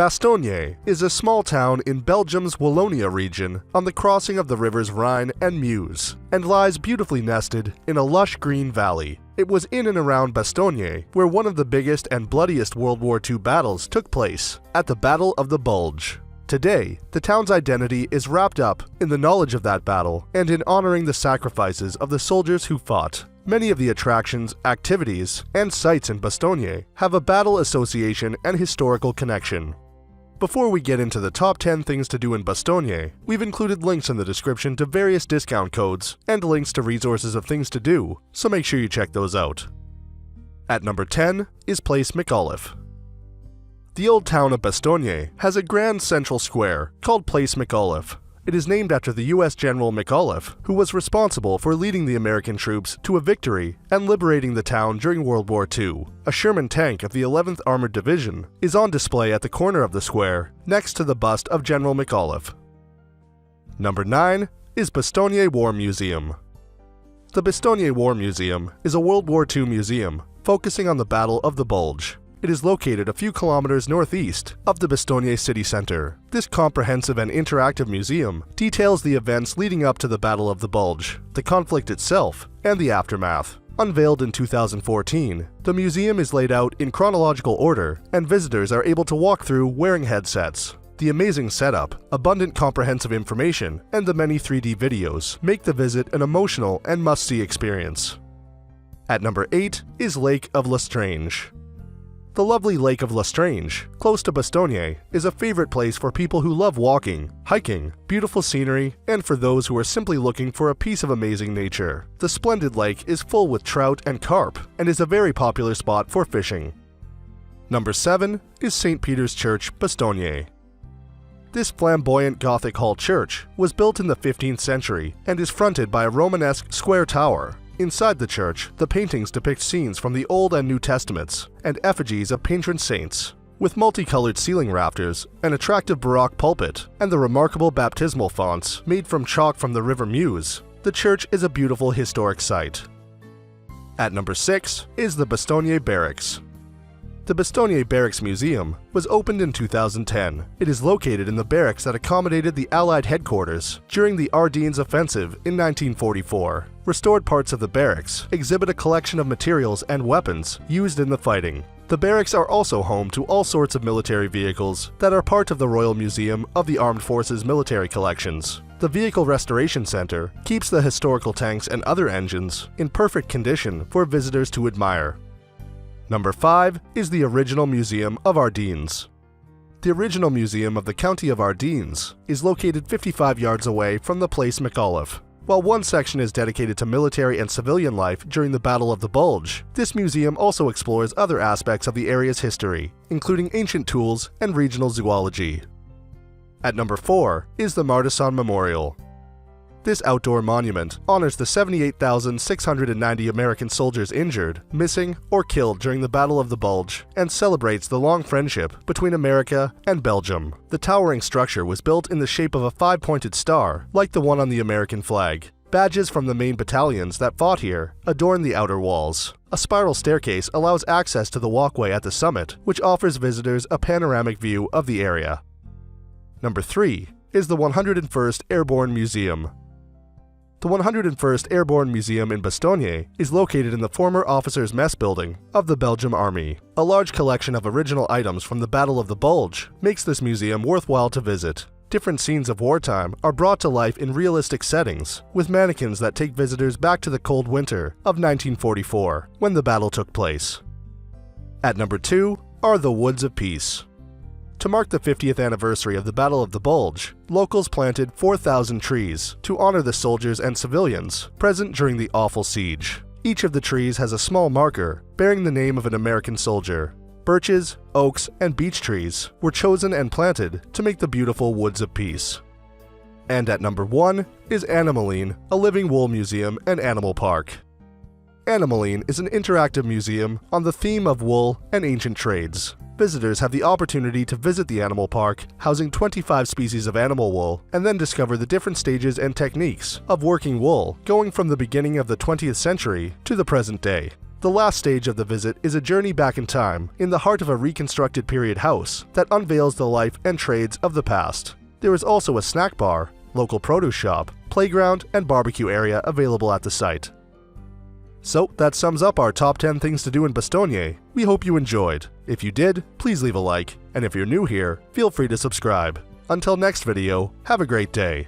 Bastogne is a small town in Belgium's Wallonia region on the crossing of the rivers Rhine and Meuse, and lies beautifully nested in a lush green valley. It was in and around Bastogne where one of the biggest and bloodiest World War II battles took place, at the Battle of the Bulge. Today, the town's identity is wrapped up in the knowledge of that battle and in honoring the sacrifices of the soldiers who fought. Many of the attractions, activities, and sites in Bastogne have a battle association and historical connection. Before we get into the top 10 things to do in Bastogne, we've included links in the description to various discount codes and links to resources of things to do, so make sure you check those out. At number 10 is Place McAuliffe. The old town of Bastogne has a grand central square called Place McAuliffe. It is named after the US General McAuliffe, who was responsible for leading the American troops to a victory and liberating the town during World War II. A Sherman tank of the 11th Armored Division is on display at the corner of the square, next to the bust of General McAuliffe. Number 9 is Bastogne War Museum. The Bastogne War Museum is a World War II museum focusing on the Battle of the Bulge. It is located a few kilometers northeast of the Bastogne city center. This comprehensive and interactive museum details the events leading up to the Battle of the Bulge, the conflict itself, and the aftermath. Unveiled in 2014, the museum is laid out in chronological order, and visitors are able to walk through wearing headsets. The amazing setup, abundant comprehensive information, and the many 3D videos make the visit an emotional and must-see experience. At number 8 is Lake of Lestrange. The lovely Lake of Lestrange, close to Bastogne, is a favorite place for people who love walking, hiking, beautiful scenery, and for those who are simply looking for a piece of amazing nature. The splendid lake is full with trout and carp, and is a very popular spot for fishing. Number 7 is St. Peter's Church, Bastogne. This flamboyant Gothic hall church was built in the 15th century and is fronted by a Romanesque square tower. Inside the church, the paintings depict scenes from the Old and New Testaments and effigies of patron saints. With multicolored ceiling rafters, an attractive Baroque pulpit, and the remarkable baptismal fonts made from chalk from the River Meuse, the church is a beautiful historic site. At number 6 is the Bastogne Barracks. The Bastogne Barracks Museum was opened in 2010. It is located in the barracks that accommodated the Allied headquarters during the Ardennes Offensive in 1944. Restored parts of the barracks exhibit a collection of materials and weapons used in the fighting. The barracks are also home to all sorts of military vehicles that are part of the Royal Museum of the Armed Forces military collections. The Vehicle Restoration Center keeps the historical tanks and other engines in perfect condition for visitors to admire. Number 5 is the Original Museum of Ardennes. The Original Museum of the County of Ardennes is located 55 yards away from the Place McAuliffe. While one section is dedicated to military and civilian life during the Battle of the Bulge, this museum also explores other aspects of the area's history, including ancient tools and regional zoology. At number 4 is the Martisson Memorial. This outdoor monument honors the 78,690 American soldiers injured, missing, or killed during the Battle of the Bulge, and celebrates the long friendship between America and Belgium. The towering structure was built in the shape of a 5-pointed star, like the one on the American flag. Badges from the main battalions that fought here adorn the outer walls. A spiral staircase allows access to the walkway at the summit, which offers visitors a panoramic view of the area. Number 3 is the 101st Airborne Museum. The 101st Airborne Museum in Bastogne is located in the former Officers' Mess Building of the Belgian Army. A large collection of original items from the Battle of the Bulge makes this museum worthwhile to visit. Different scenes of wartime are brought to life in realistic settings, with mannequins that take visitors back to the cold winter of 1944, when the battle took place. At number 2 are the Woods of Peace. To mark the 50th anniversary of the Battle of the Bulge, locals planted 4,000 trees to honor the soldiers and civilians present during the awful siege. Each of the trees has a small marker bearing the name of an American soldier. Birches, oaks, and beech trees were chosen and planted to make the beautiful Woods of Peace. And at number 1 is Animaline, a living wool museum and animal park. Animaline is an interactive museum on the theme of wool and ancient trades. Visitors have the opportunity to visit the animal park, housing 25 species of animal wool, and then discover the different stages and techniques of working wool, going from the beginning of the 20th century to the present day. The last stage of the visit is a journey back in time, in the heart of a reconstructed period house that unveils the life and trades of the past. There is also a snack bar, local produce shop, playground, and barbecue area available at the site. So that sums up our top 10 things to do in Bastogne. We hope you enjoyed. If you did, please leave a like, and if you're new here, feel free to subscribe. Until next video, have a great day.